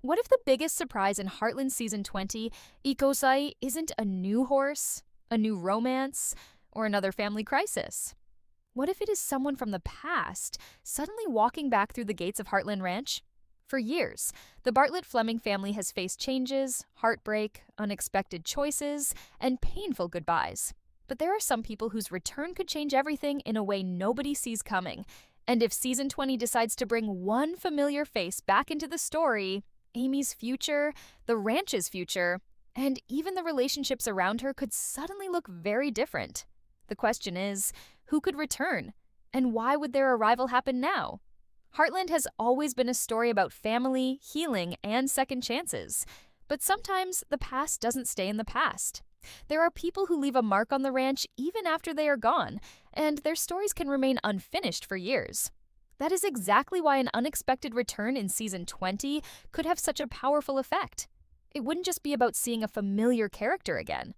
What if the biggest surprise in Heartland Season 20, Ikosai, isn't a new horse, a new romance, or another family crisis? What if it is someone from the past suddenly walking back through the gates of Heartland Ranch? For years, the Bartlett Fleming family has faced changes, heartbreak, unexpected choices, and painful goodbyes. But there are some people whose return could change everything in a way nobody sees coming. And if Season 20 decides to bring one familiar face back into the story, Amy's future, the ranch's future, and even the relationships around her could suddenly look very different. The question is, who could return? And why would their arrival happen now? Heartland has always been a story about family, healing, and second chances. But sometimes the past doesn't stay in the past. There are people who leave a mark on the ranch even after they are gone, and their stories can remain unfinished for years. That is exactly why an unexpected return in Season 20 could have such a powerful effect. It wouldn't just be about seeing a familiar character again.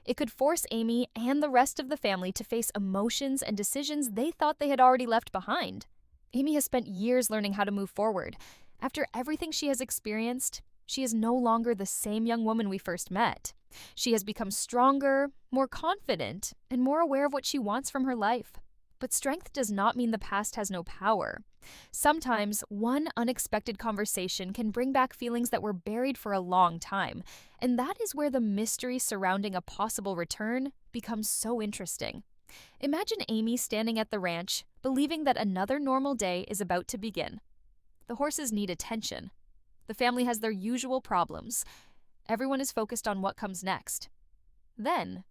It could force Amy and the rest of the family to face emotions and decisions they thought they had already left behind. Amy has spent years learning how to move forward. After everything she has experienced, she is no longer the same young woman we first met. She has become stronger, more confident, and more aware of what she wants from her life. But strength does not mean the past has no power. Sometimes, one unexpected conversation can bring back feelings that were buried for a long time, and that is where the mystery surrounding a possible return becomes so interesting. Imagine Amy standing at the ranch, believing that another normal day is about to begin. The horses need attention. The family has their usual problems. Everyone is focused on what comes next. Then,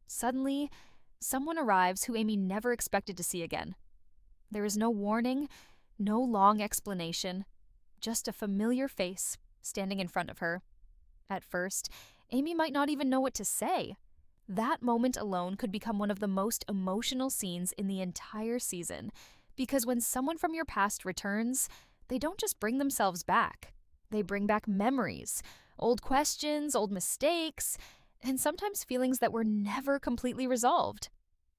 suddenly, someone arrives who Amy never expected to see again. There is no warning, no long explanation, just a familiar face standing in front of her. At first, Amy might not even know what to say. That moment alone could become one of the most emotional scenes in the entire season, because when someone from your past returns, they don't just bring themselves back. They bring back memories, old questions, old mistakes, and sometimes feelings that were never completely resolved.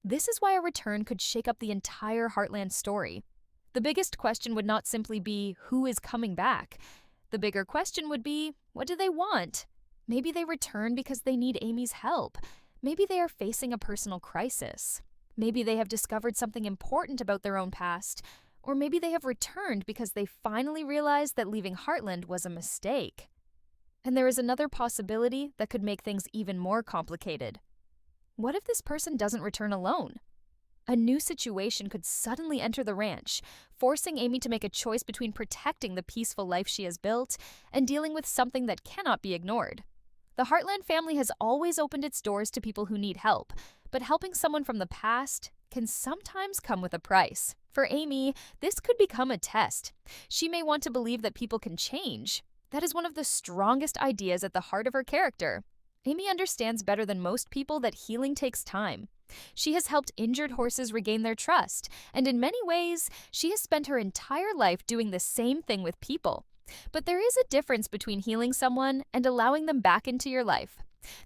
This is why a return could shake up the entire Heartland story. The biggest question would not simply be, who is coming back? The bigger question would be, what do they want? Maybe they return because they need Amy's help. Maybe they are facing a personal crisis. Maybe they have discovered something important about their own past. Or maybe they have returned because they finally realized that leaving Heartland was a mistake. And there is another possibility that could make things even more complicated. What if this person doesn't return alone? A new situation could suddenly enter the ranch, forcing Amy to make a choice between protecting the peaceful life she has built and dealing with something that cannot be ignored. The Heartland family has always opened its doors to people who need help, but helping someone from the past can sometimes come with a price. For Amy, this could become a test. She may want to believe that people can change. That is one of the strongest ideas at the heart of her character. Amy understands better than most people that healing takes time. She has helped injured horses regain their trust, and in many ways, she has spent her entire life doing the same thing with people. But there is a difference between healing someone and allowing them back into your life.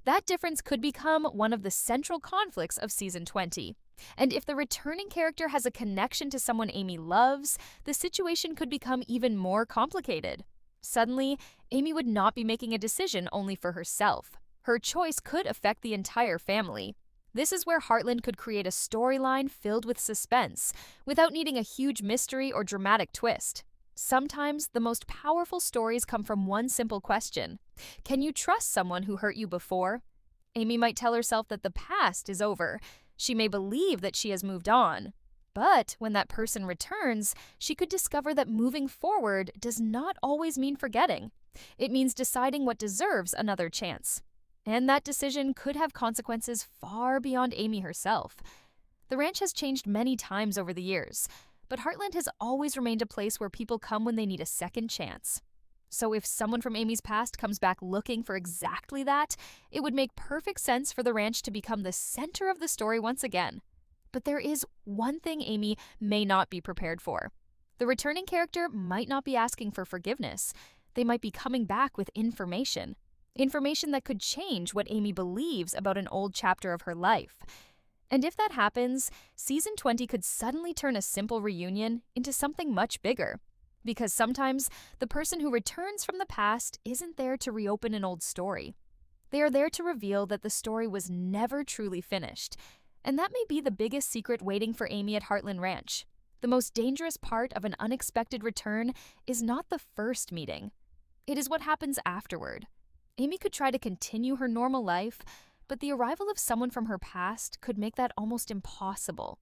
That difference could become one of the central conflicts of Season 20. And if the returning character has a connection to someone Amy loves, the situation could become even more complicated. Suddenly, Amy would not be making a decision only for herself. Her choice could affect the entire family. This is where Heartland could create a storyline filled with suspense, without needing a huge mystery or dramatic twist. Sometimes, the most powerful stories come from one simple question. Can you trust someone who hurt you before? Amy might tell herself that the past is over. She may believe that she has moved on. But when that person returns, she could discover that moving forward does not always mean forgetting. It means deciding what deserves another chance. And that decision could have consequences far beyond Amy herself. The ranch has changed many times over the years, but Heartland has always remained a place where people come when they need a second chance. So if someone from Amy's past comes back looking for exactly that, it would make perfect sense for the ranch to become the center of the story once again. But there is one thing Amy may not be prepared for. The returning character might not be asking for forgiveness. They might be coming back with information. Information that could change what Amy believes about an old chapter of her life. And if that happens, Season 20 could suddenly turn a simple reunion into something much bigger. Because sometimes the person who returns from the past isn't there to reopen an old story. They are there to reveal that the story was never truly finished. And that may be the biggest secret waiting for Amy at Heartland Ranch. The most dangerous part of an unexpected return is not the first meeting. It is what happens afterward. Amy could try to continue her normal life, but the arrival of someone from her past could make that almost impossible.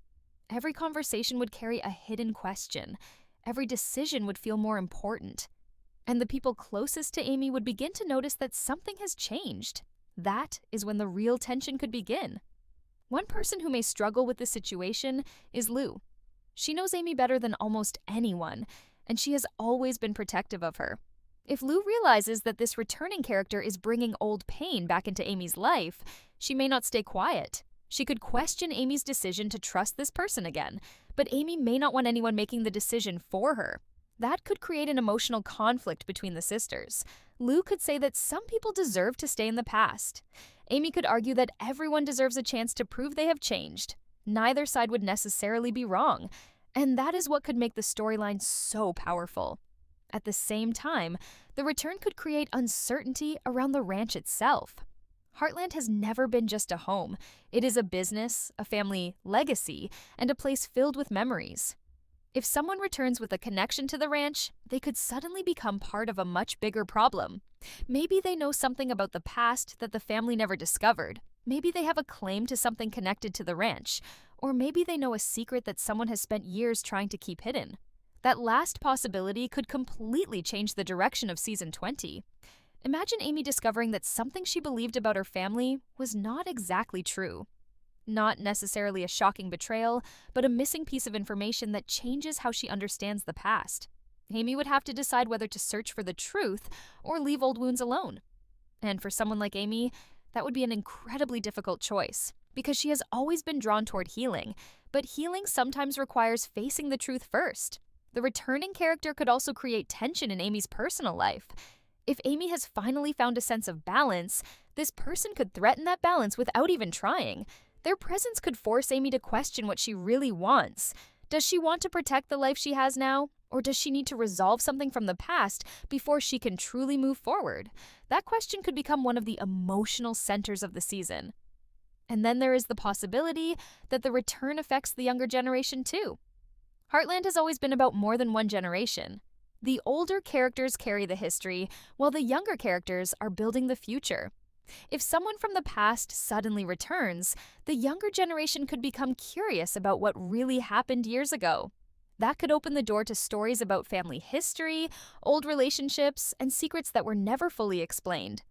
Every conversation would carry a hidden question. Every decision would feel more important. And the people closest to Amy would begin to notice that something has changed. That is when the real tension could begin. One person who may struggle with this situation is Lou. She knows Amy better than almost anyone, and she has always been protective of her. If Lou realizes that this returning character is bringing old pain back into Amy's life, she may not stay quiet. She could question Amy's decision to trust this person again, but Amy may not want anyone making the decision for her. That could create an emotional conflict between the sisters. Lou could say that some people deserve to stay in the past. Amy could argue that everyone deserves a chance to prove they have changed. Neither side would necessarily be wrong, and that is what could make the storyline so powerful. At the same time, the return could create uncertainty around the ranch itself. Heartland has never been just a home. It is a business, a family legacy, and a place filled with memories. If someone returns with a connection to the ranch, they could suddenly become part of a much bigger problem. Maybe they know something about the past that the family never discovered. Maybe they have a claim to something connected to the ranch. Or maybe they know a secret that someone has spent years trying to keep hidden. That last possibility could completely change the direction of Season 20. Imagine Amy discovering that something she believed about her family was not exactly true. Not necessarily a shocking betrayal, but a missing piece of information that changes how she understands the past. Amy would have to decide whether to search for the truth or leave old wounds alone. And for someone like Amy, that would be an incredibly difficult choice, because she has always been drawn toward healing, but healing sometimes requires facing the truth first. The returning character could also create tension in Amy's personal life. If Amy has finally found a sense of balance, this person could threaten that balance without even trying. Their presence could force Amy to question what she really wants. Does she want to protect the life she has now? Or does she need to resolve something from the past before she can truly move forward? That question could become one of the emotional centers of the season. And then there is the possibility that the return affects the younger generation too. Heartland has always been about more than one generation. The older characters carry the history, while the younger characters are building the future. If someone from the past suddenly returns, the younger generation could become curious about what really happened years ago. That could open the door to stories about family history, old relationships, and secrets that were never fully explained.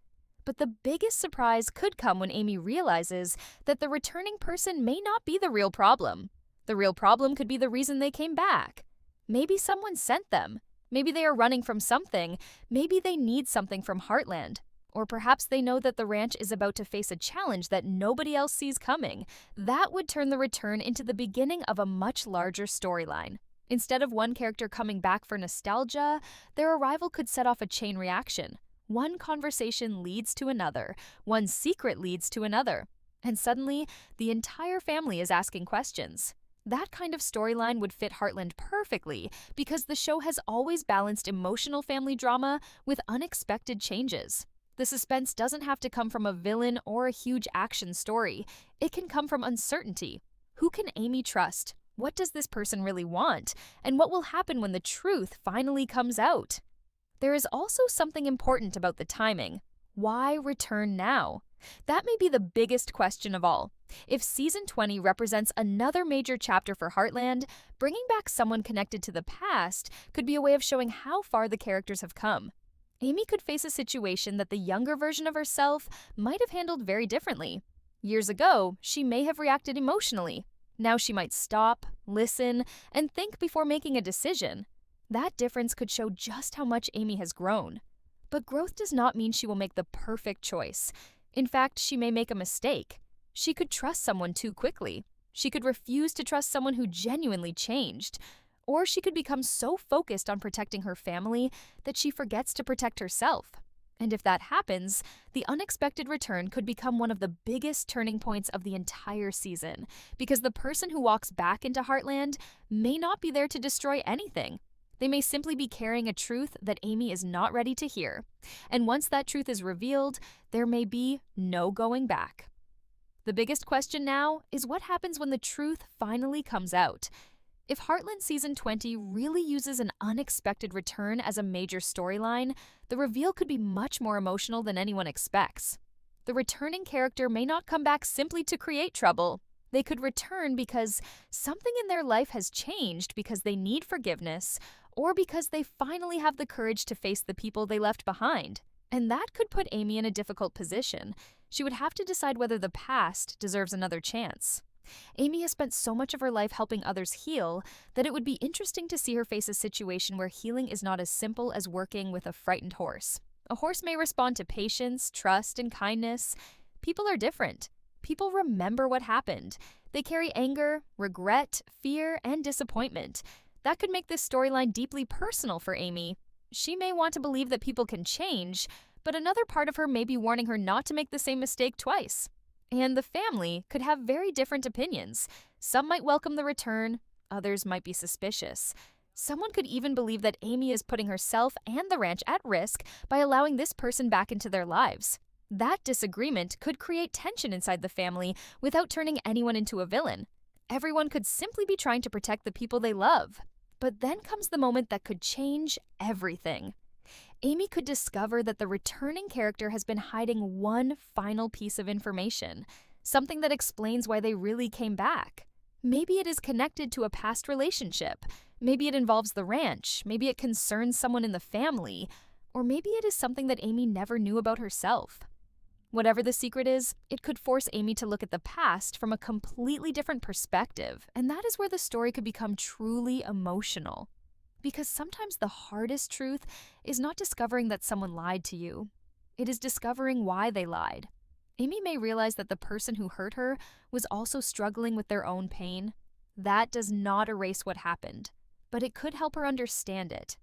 But the biggest surprise could come when Amy realizes that the returning person may not be the real problem. The real problem could be the reason they came back. Maybe someone sent them. Maybe they are running from something. Maybe they need something from Heartland. Or perhaps they know that the ranch is about to face a challenge that nobody else sees coming. That would turn the return into the beginning of a much larger storyline. Instead of one character coming back for nostalgia, their arrival could set off a chain reaction. One conversation leads to another. One secret leads to another. And suddenly, the entire family is asking questions. That kind of storyline would fit Heartland perfectly because the show has always balanced emotional family drama with unexpected changes. The suspense doesn't have to come from a villain or a huge action story. It can come from uncertainty. Who can Amy trust? What does this person really want? And what will happen when the truth finally comes out? There is also something important about the timing. Why return now? That may be the biggest question of all. If Season 20 represents another major chapter for Heartland, bringing back someone connected to the past could be a way of showing how far the characters have come. Amy could face a situation that the younger version of herself might have handled very differently. Years ago, she may have reacted emotionally. Now she might stop, listen, and think before making a decision. That difference could show just how much Amy has grown. But growth does not mean she will make the perfect choice. In fact, she may make a mistake. She could trust someone too quickly. She could refuse to trust someone who genuinely changed. Or she could become so focused on protecting her family that she forgets to protect herself. And if that happens, the unexpected return could become one of the biggest turning points of the entire season, because the person who walks back into Heartland may not be there to destroy anything. They may simply be carrying a truth that Amy is not ready to hear. And once that truth is revealed, there may be no going back. The biggest question now is what happens when the truth finally comes out? If Heartland Season 20 really uses an unexpected return as a major storyline, the reveal could be much more emotional than anyone expects. The returning character may not come back simply to create trouble. They could return because something in their life has changed, because they need forgiveness, or because they finally have the courage to face the people they left behind. And that could put Amy in a difficult position. She would have to decide whether the past deserves another chance. Amy has spent so much of her life helping others heal that it would be interesting to see her face a situation where healing is not as simple as working with a frightened horse. A horse may respond to patience, trust, and kindness. People are different. People remember what happened. They carry anger, regret, fear, and disappointment. That could make this storyline deeply personal for Amy. She may want to believe that people can change, but another part of her may be warning her not to make the same mistake twice. And the family could have very different opinions. Some might welcome the return, others might be suspicious. Someone could even believe that Amy is putting herself and the ranch at risk by allowing this person back into their lives. That disagreement could create tension inside the family without turning anyone into a villain. Everyone could simply be trying to protect the people they love. But then comes the moment that could change everything. Amy could discover that the returning character has been hiding one final piece of information, something that explains why they really came back. Maybe it is connected to a past relationship. Maybe it involves the ranch. Maybe it concerns someone in the family. Or maybe it is something that Amy never knew about herself. Whatever the secret is, it could force Amy to look at the past from a completely different perspective, and that is where the story could become truly emotional. Because sometimes the hardest truth is not discovering that someone lied to you. It is discovering why they lied. Amy may realize that the person who hurt her was also struggling with their own pain. That does not erase what happened, but it could help her understand it.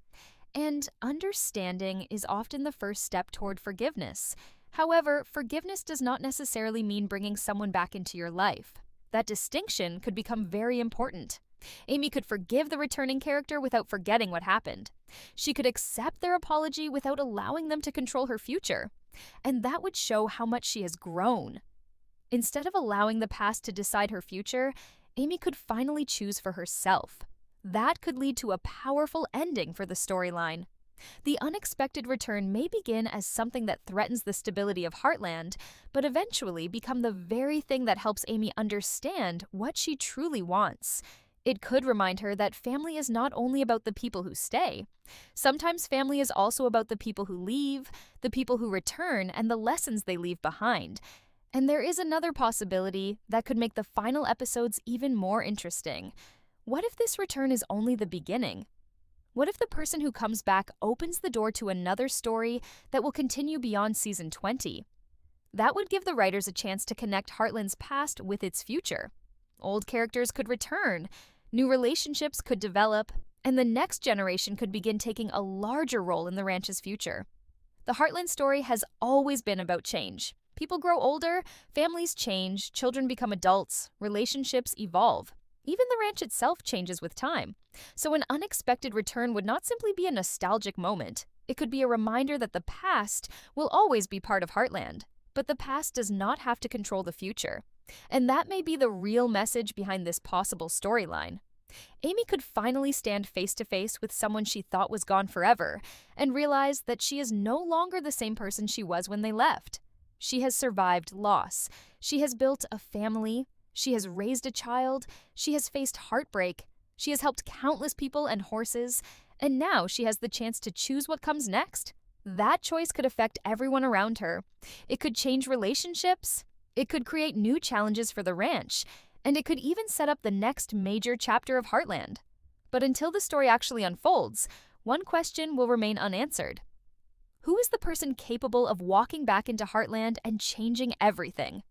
And understanding is often the first step toward forgiveness. However, forgiveness does not necessarily mean bringing someone back into your life. That distinction could become very important. Amy could forgive the returning character without forgetting what happened. She could accept their apology without allowing them to control her future. And that would show how much she has grown. Instead of allowing the past to decide her future, Amy could finally choose for herself. That could lead to a powerful ending for the storyline. The unexpected return may begin as something that threatens the stability of Heartland, but eventually become the very thing that helps Amy understand what she truly wants. It could remind her that family is not only about the people who stay. Sometimes family is also about the people who leave, the people who return, and the lessons they leave behind. And there is another possibility that could make the final episodes even more interesting. What if this return is only the beginning? What if the person who comes back opens the door to another story that will continue beyond Season 20? That would give the writers a chance to connect Heartland's past with its future. Old characters could return, new relationships could develop, and the next generation could begin taking a larger role in the ranch's future. The Heartland story has always been about change. People grow older, families change, children become adults, relationships evolve. Even the ranch itself changes with time. So an unexpected return would not simply be a nostalgic moment. It could be a reminder that the past will always be part of Heartland. But the past does not have to control the future. And that may be the real message behind this possible storyline. Amy could finally stand face to face with someone she thought was gone forever and realize that she is no longer the same person she was when they left. She has survived loss. She has built a family. She has raised a child. She has faced heartbreak. She has helped countless people and horses. And now she has the chance to choose what comes next. That choice could affect everyone around her. It could change relationships. It could create new challenges for the ranch. And it could even set up the next major chapter of Heartland. But until the story actually unfolds, one question will remain unanswered. Who is the person capable of walking back into Heartland and changing everything?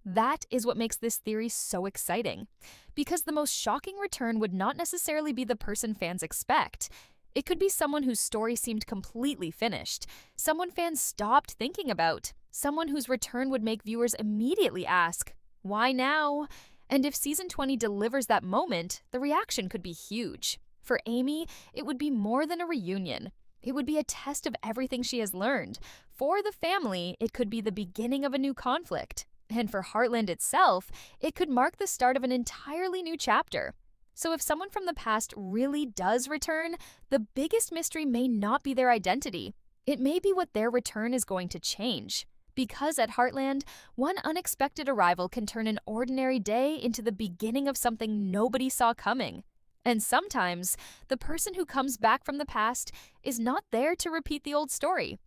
That is what makes this theory so exciting. Because the most shocking return would not necessarily be the person fans expect. It could be someone whose story seemed completely finished, someone fans stopped thinking about, someone whose return would make viewers immediately ask, why now? And if Season 20 delivers that moment, the reaction could be huge. For Amy, it would be more than a reunion. It would be a test of everything she has learned. For the family, it could be the beginning of a new conflict. And for Heartland itself, it could mark the start of an entirely new chapter. So if someone from the past really does return, the biggest mystery may not be their identity. It may be what their return is going to change. Because at Heartland, one unexpected arrival can turn an ordinary day into the beginning of something nobody saw coming. And sometimes, the person who comes back from the past is not there to repeat the old story.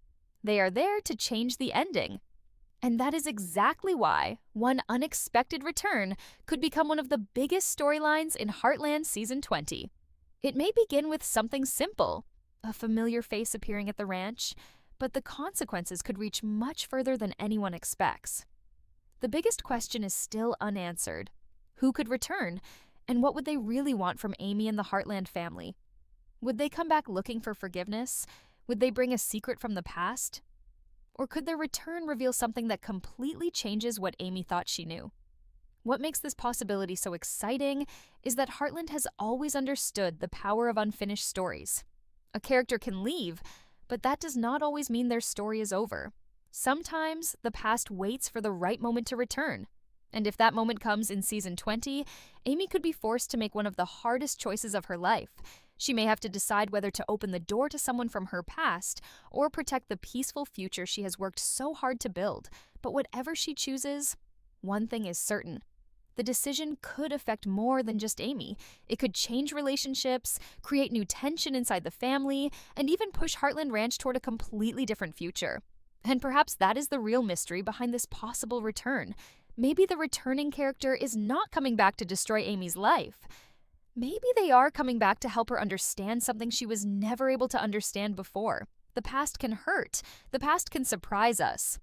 They are there to change the ending. And that is exactly why one unexpected return could become one of the biggest storylines in Heartland Season 20. It may begin with something simple, a familiar face appearing at the ranch, but the consequences could reach much further than anyone expects. The biggest question is still unanswered. Who could return, and what would they really want from Amy and the Heartland family? Would they come back looking for forgiveness? Would they bring a secret from the past? Or could their return reveal something that completely changes what Amy thought she knew? What makes this possibility so exciting is that Heartland has always understood the power of unfinished stories. A character can leave, but that does not always mean their story is over. Sometimes the past waits for the right moment to return. And if that moment comes in Season 20, Amy could be forced to make one of the hardest choices of her life. She may have to decide whether to open the door to someone from her past or protect the peaceful future she has worked so hard to build. But whatever she chooses, one thing is certain. The decision could affect more than just Amy. It could change relationships, create new tension inside the family, and even push Heartland Ranch toward a completely different future. And perhaps that is the real mystery behind this possible return. Maybe the returning character is not coming back to destroy Amy's life. Maybe they are coming back to help her understand something she was never able to understand before. The past can hurt. The past can surprise us.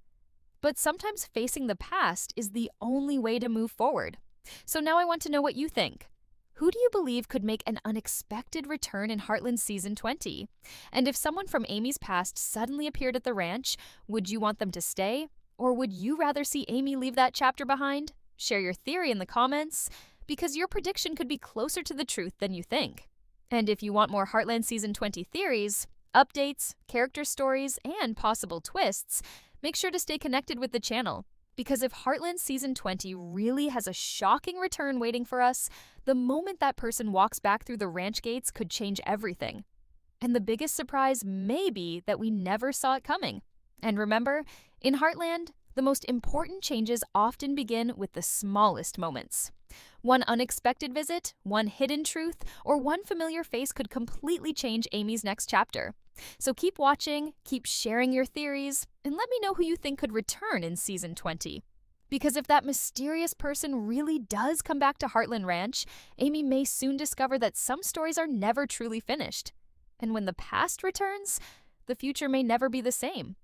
But sometimes facing the past is the only way to move forward. So now I want to know what you think. Who do you believe could make an unexpected return in Heartland Season 20? And if someone from Amy's past suddenly appeared at the ranch, would you want them to stay? Or would you rather see Amy leave that chapter behind? Share your theory in the comments, because your prediction could be closer to the truth than you think. And if you want more Heartland Season 20 theories, updates, character stories, and possible twists, make sure to stay connected with the channel. Because if Heartland Season 20 really has a shocking return waiting for us, the moment that person walks back through the ranch gates could change everything. And the biggest surprise may be that we never saw it coming. And remember, in Heartland, the most important changes often begin with the smallest moments. One unexpected visit, one hidden truth, or one familiar face could completely change Amy's next chapter. So keep watching, keep sharing your theories, and let me know who you think could return in Season 20. Because if that mysterious person really does come back to Heartland Ranch, Amy may soon discover that some stories are never truly finished. And when the past returns, the future may never be the same.